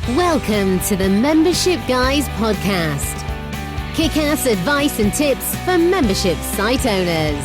Welcome to the Membership Guys podcast. Kick-ass advice and tips for membership site owners.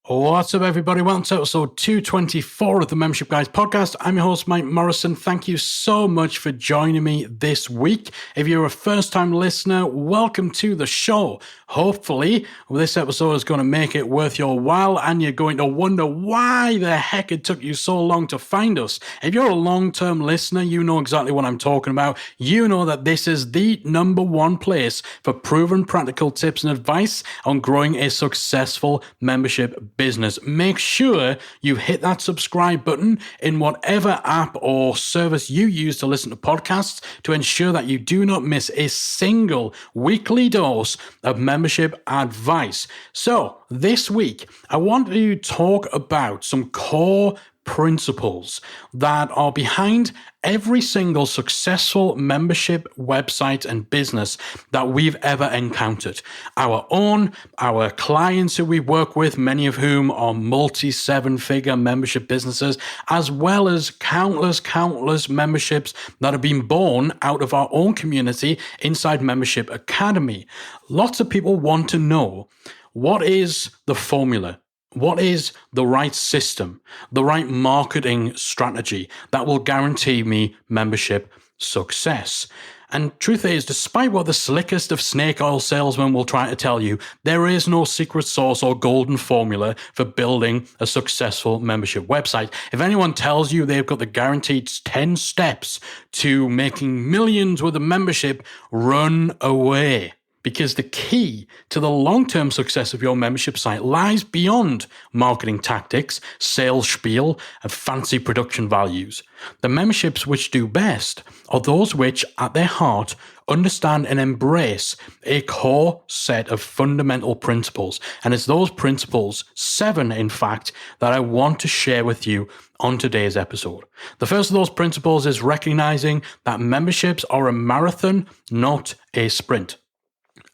What's up, everybody? Welcome to episode 224 of the Membership Guys podcast. I'm your host, Mike Morrison. Thank you so much for joining me this week. If you're a first-time listener, welcome to the show. Hopefully, this episode is going to make it worth your while, and you're going to wonder why the heck it took you so long to find us. If you're a long-term listener, you know exactly what I'm talking about. You know that this is the number one place for proven practical tips and advice on growing a successful membership business. Make sure you hit that subscribe button in whatever app or service you use to listen to podcasts to ensure that you do not miss a single weekly dose of membership advice. So this week, I want to talk about some core principles that are behind every single successful membership website and business that we've ever encountered. Our own, our clients who we work with, many of whom are multi-seven-figure membership businesses, as well as countless memberships that have been born out of our own community inside Membership Academy. Lots of people want to know, what is the formula? What is the right system, the right marketing strategy that will guarantee me membership success? And truth is, despite what the slickest of snake oil salesmen will try to tell you, there is no secret sauce or golden formula for building a successful membership website. If anyone tells you they've got the guaranteed 10 steps to making millions with a membership, run away. Because the key to the long-term success of your membership site lies beyond marketing tactics, sales spiel, and fancy production values. The memberships which do best are those which, at their heart, understand and embrace a core set of fundamental principles. And it's those principles, 7 in fact, that I want to share with you on today's episode. The first of those principles is recognizing that memberships are a marathon, not a sprint.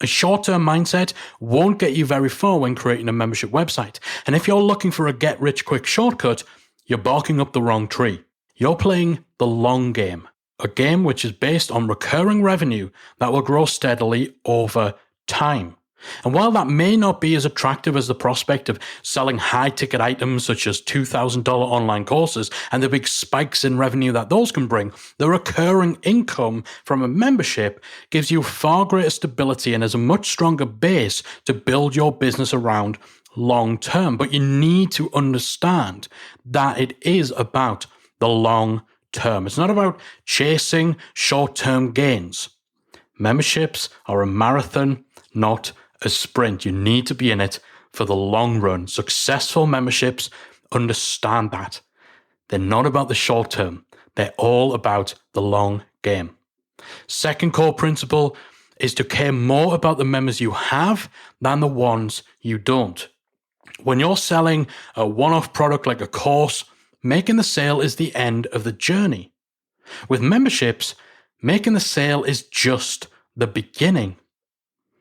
A short-term mindset won't get you very far when creating a membership website. And if you're looking for a get-rich-quick shortcut, you're barking up the wrong tree. You're playing the long game, a game which is based on recurring revenue that will grow steadily over time. And while that may not be as attractive as the prospect of selling high-ticket items such as $2,000 online courses and the big spikes in revenue that those can bring, the recurring income from a membership gives you far greater stability and is a much stronger base to build your business around long-term. But you need to understand that it is about the long term. It's not about chasing short-term gains. Memberships are a marathon, not a sprint. You need to be in it for the long run. Successful memberships understand that. They're not about the short term. They're all about the long game. Second core principle is to care more about the members you have than the ones you don't. When you're selling a one-off product like a course, making the sale is the end of the journey. With memberships, making the sale is just the beginning.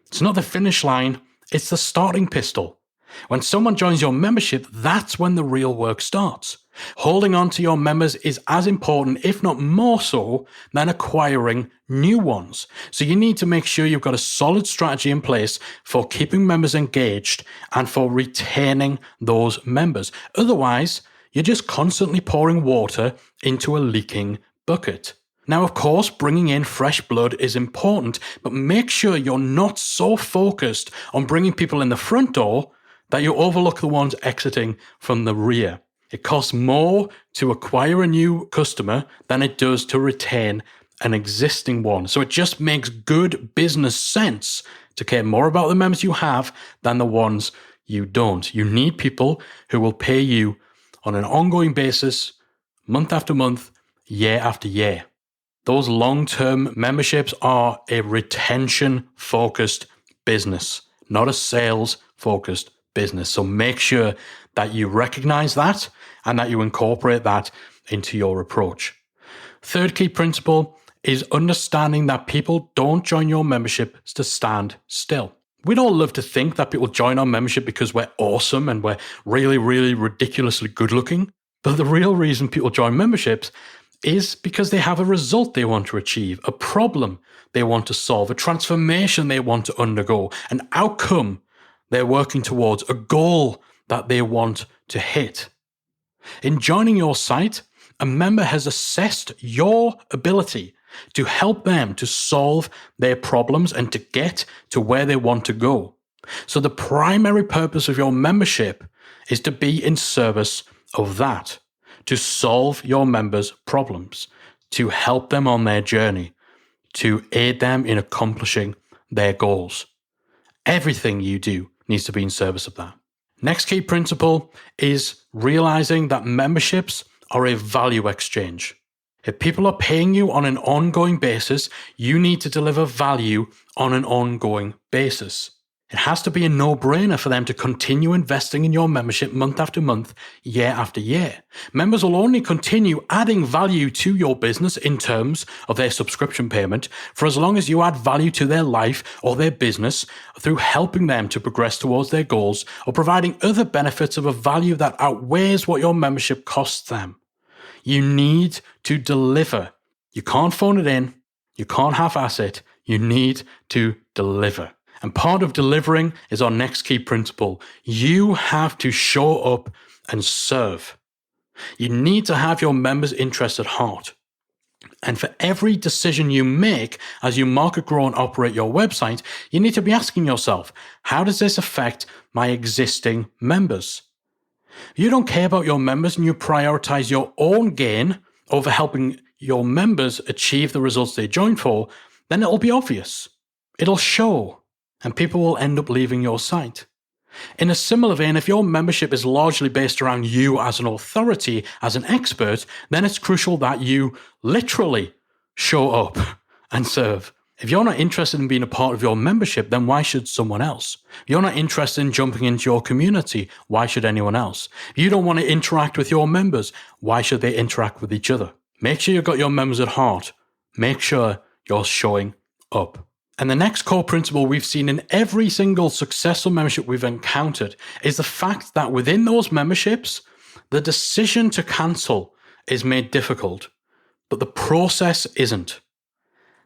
It's not the finish line, it's the starting pistol. When someone joins your membership, that's when the real work starts. Holding on to your members is as important, if not more so, than acquiring new ones. So you need to make sure you've got a solid strategy in place for keeping members engaged and for retaining those members. Otherwise, you're just constantly pouring water into a leaking bucket. Now, of course, bringing in fresh blood is important, but make sure you're not so focused on bringing people in the front door that you overlook the ones exiting from the rear. It costs more to acquire a new customer than it does to retain an existing one. So it just makes good business sense to care more about the members you have than the ones you don't. You need people who will pay you on an ongoing basis, month after month, year after year. Those long-term memberships are a retention-focused business, not a sales-focused business. So make sure that you recognize that and that you incorporate that into your approach. Third key principle is understanding that people don't join your membership to stand still. We'd all love to think that people join our membership because we're awesome and we're really, really ridiculously good looking. But the real reason people join memberships is because they have a result they want to achieve, a problem they want to solve, a transformation they want to undergo, an outcome they're working towards, a goal that they want to hit. In joining your site, a member has assessed your ability to help them to solve their problems and to get to where they want to go. So the primary purpose of your membership is to be in service of that, to solve your members' problems, to help them on their journey, to aid them in accomplishing their goals. Everything you do needs to be in service of that. Next key principle is realizing that memberships are a value exchange. If people are paying you on an ongoing basis, you need to deliver value on an ongoing basis. It has to be a no-brainer for them to continue investing in your membership month after month, year after year. Members will only continue adding value to your business in terms of their subscription payment for as long as you add value to their life or their business through helping them to progress towards their goals or providing other benefits of a value that outweighs what your membership costs them. You need to deliver. You can't phone it in. You can't half-ass it. You need to deliver. And part of delivering is our next key principle. You have to show up and serve. You need to have your members' interests at heart. And for every decision you make as you market, grow, and operate your website, you need to be asking yourself, how does this affect my existing members? If you don't care about your members and you prioritize your own gain over helping your members achieve the results they joined for, then it'll be obvious. It'll show. And people will end up leaving your site. In a similar vein, if your membership is largely based around you as an authority, as an expert, then it's crucial that you literally show up and serve. If you're not interested in being a part of your membership, then why should someone else? If you're not interested in jumping into your community, why should anyone else? If you don't want to interact with your members, why should they interact with each other? Make sure you've got your members at heart. Make sure you're showing up. And the next core principle we've seen in every single successful membership we've encountered is the fact that within those memberships, the decision to cancel is made difficult, but the process isn't.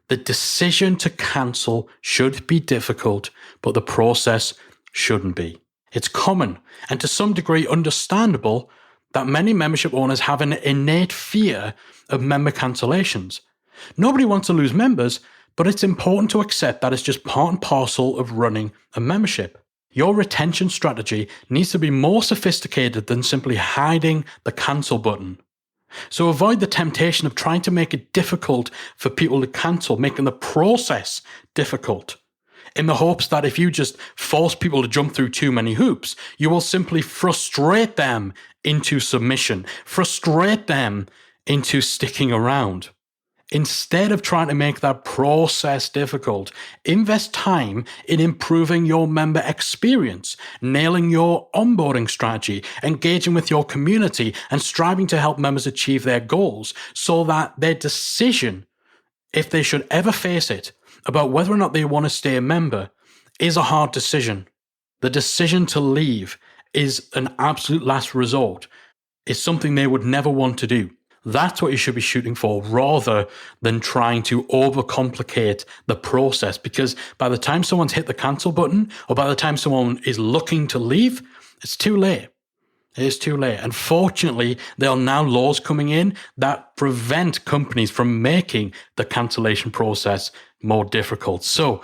The decision to cancel should be difficult, but the process shouldn't be. It's common and to some degree understandable that many membership owners have an innate fear of member cancellations. Nobody wants to lose members, but it's important to accept that it's just part and parcel of running a membership. Your retention strategy needs to be more sophisticated than simply hiding the cancel button. So avoid the temptation of trying to make it difficult for people to cancel, making the process difficult, in the hopes that if you just force people to jump through too many hoops, you will simply frustrate them into submission, frustrate them into sticking around. Instead of trying to make that process difficult, invest time in improving your member experience, nailing your onboarding strategy, engaging with your community, and striving to help members achieve their goals so that their decision, if they should ever face it, about whether or not they want to stay a member is a hard decision. The decision to leave is an absolute last resort. It's something they would never want to do. That's what you should be shooting for rather than trying to overcomplicate the process, because by the time someone's hit the cancel button or by the time someone is looking to leave, it's too late. It is too late. Unfortunately, there are now laws coming in that prevent companies from making the cancellation process more difficult. So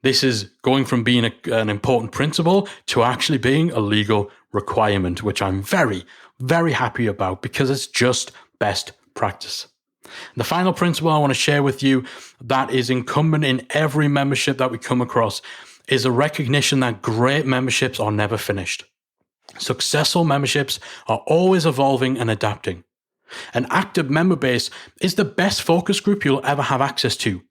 this is going from being an important principle to actually being a legal requirement, which I'm very, very happy about because it's just best practice. The final principle I want to share with you that is incumbent in every membership that we come across is a recognition that great memberships are never finished. Successful memberships are always evolving and adapting. An active member base is the best focus group you'll ever have access to.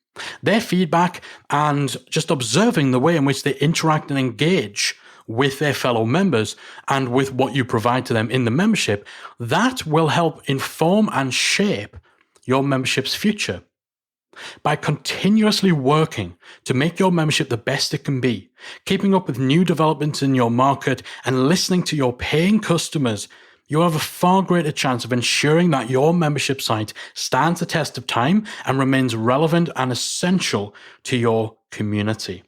Their feedback and just observing the way in which they interact and engage with their fellow members and with what you provide to them in the membership, that will help inform and shape your membership's future. By continuously working to make your membership the best it can be, keeping up with new developments in your market and listening to your paying customers, you have a far greater chance of ensuring that your membership site stands the test of time and remains relevant and essential to your community.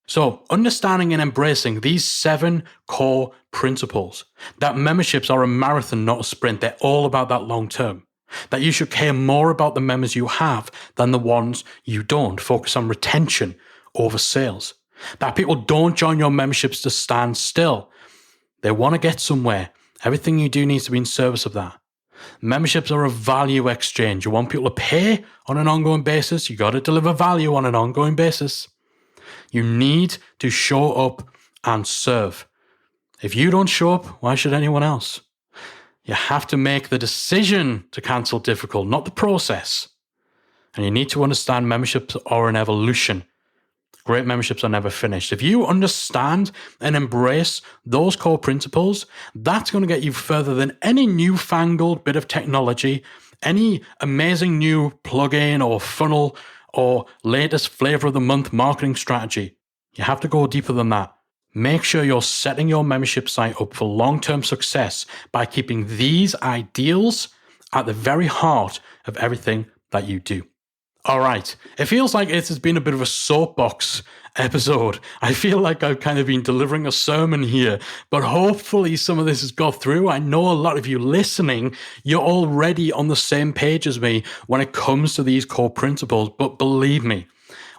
So, understanding and embracing these 7 core principles, that memberships are a marathon, not a sprint. They're all about that long term. That you should care more about the members you have than the ones you don't. Focus on retention over sales. That people don't join your memberships to stand still. They want to get somewhere. Everything you do needs to be in service of that. Memberships are a value exchange. You want people to pay on an ongoing basis. You got to deliver value on an ongoing basis. You need to show up and serve. If you don't show up, why should anyone else? You have to make the decision to cancel difficult, not the process. And you need to understand memberships are an evolution. Great memberships are never finished. If you understand and embrace those core principles, that's going to get you further than any newfangled bit of technology, any amazing new plugin or funnel or latest flavor of the month marketing strategy. You have to go deeper than that. Make sure you're setting your membership site up for long-term success by keeping these ideals at the very heart of everything that you do. All right, it feels like it has been a bit of a soapbox episode. I feel like I've kind of been delivering a sermon here, but hopefully some of this has got through. I know a lot of you listening, you're already on the same page as me when it comes to these core principles, but believe me,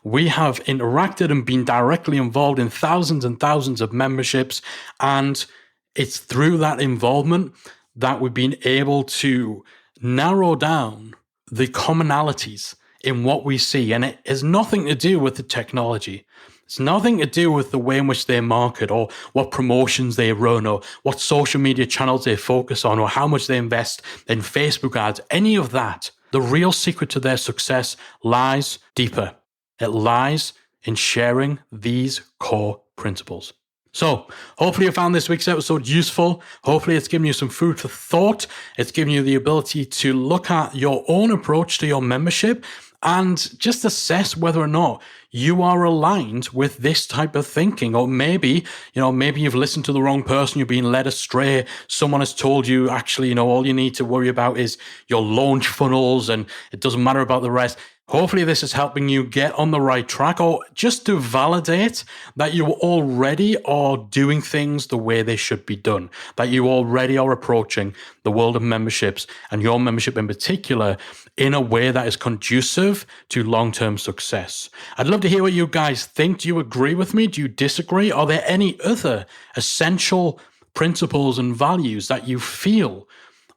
we have interacted and been directly involved in thousands and thousands of memberships, and it's through that involvement that we've been able to narrow down the commonalities in what we see. And it has nothing to do with the technology. It's nothing to do with the way in which they market or what promotions they run or what social media channels they focus on or how much they invest in Facebook ads, any of that. The real secret to their success lies deeper. It lies in sharing these core principles. So hopefully you found this week's episode useful. Hopefully it's given you some food for thought. It's given you the ability to look at your own approach to your membership and just assess whether or not you are aligned with this type of thinking. Or maybe you've listened to the wrong person, you're being led astray. Someone has told you, actually, all you need to worry about is your launch funnels and it doesn't matter about the rest. Hopefully this is helping you get on the right track, or just to validate that you already are doing things the way they should be done, that you already are approaching the world of memberships and your membership in particular in a way that is conducive to long-term success. I'd love to hear what you guys think. Do you agree with me? Do you disagree? Are there any other essential principles and values that you feel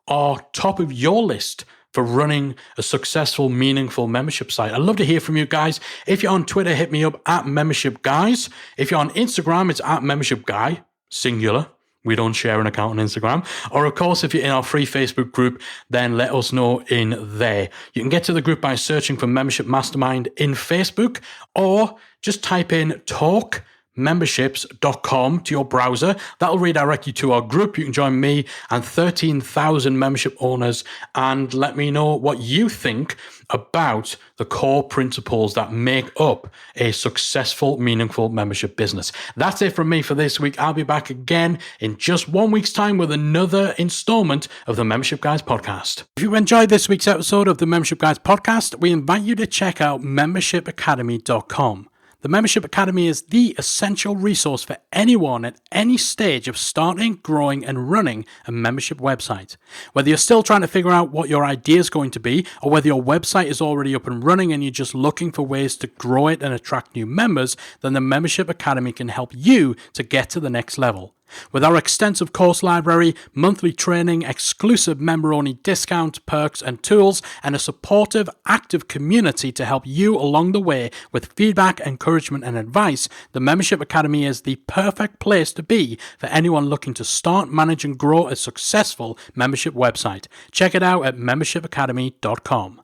are top of your list for running a successful, meaningful membership site? I'd love to hear from you guys. If you're on Twitter, hit me up at Membership Guys. If you're on Instagram, it's at Membership Guy, singular. We don't share an account on Instagram. Or of course, if you're in our free Facebook group, then let us know in there. You can get to the group by searching for Membership Mastermind in Facebook, or just type in talkmemberships.com to your browser. That'll redirect you to our group. You can join me and 13,000 membership owners and let me know what you think about the core principles that make up a successful, meaningful membership business. That's it from me for this week. I'll be back again in just 1 week's time with another installment of the Membership Guys podcast. If you enjoyed this week's episode of the Membership Guys podcast, we invite you to check out membershipacademy.com. The Membership Academy is the essential resource for anyone at any stage of starting, growing, and running a membership website. Whether you're still trying to figure out what your idea is going to be, or whether your website is already up and running and you're just looking for ways to grow it and attract new members, then the Membership Academy can help you to get to the next level. With our extensive course library, monthly training, exclusive member-only discounts, perks, and tools, and a supportive, active community to help you along the way with feedback, encouragement, and advice, the Membership Academy is the perfect place to be for anyone looking to start, manage, and grow a successful membership website. Check it out at membershipacademy.com.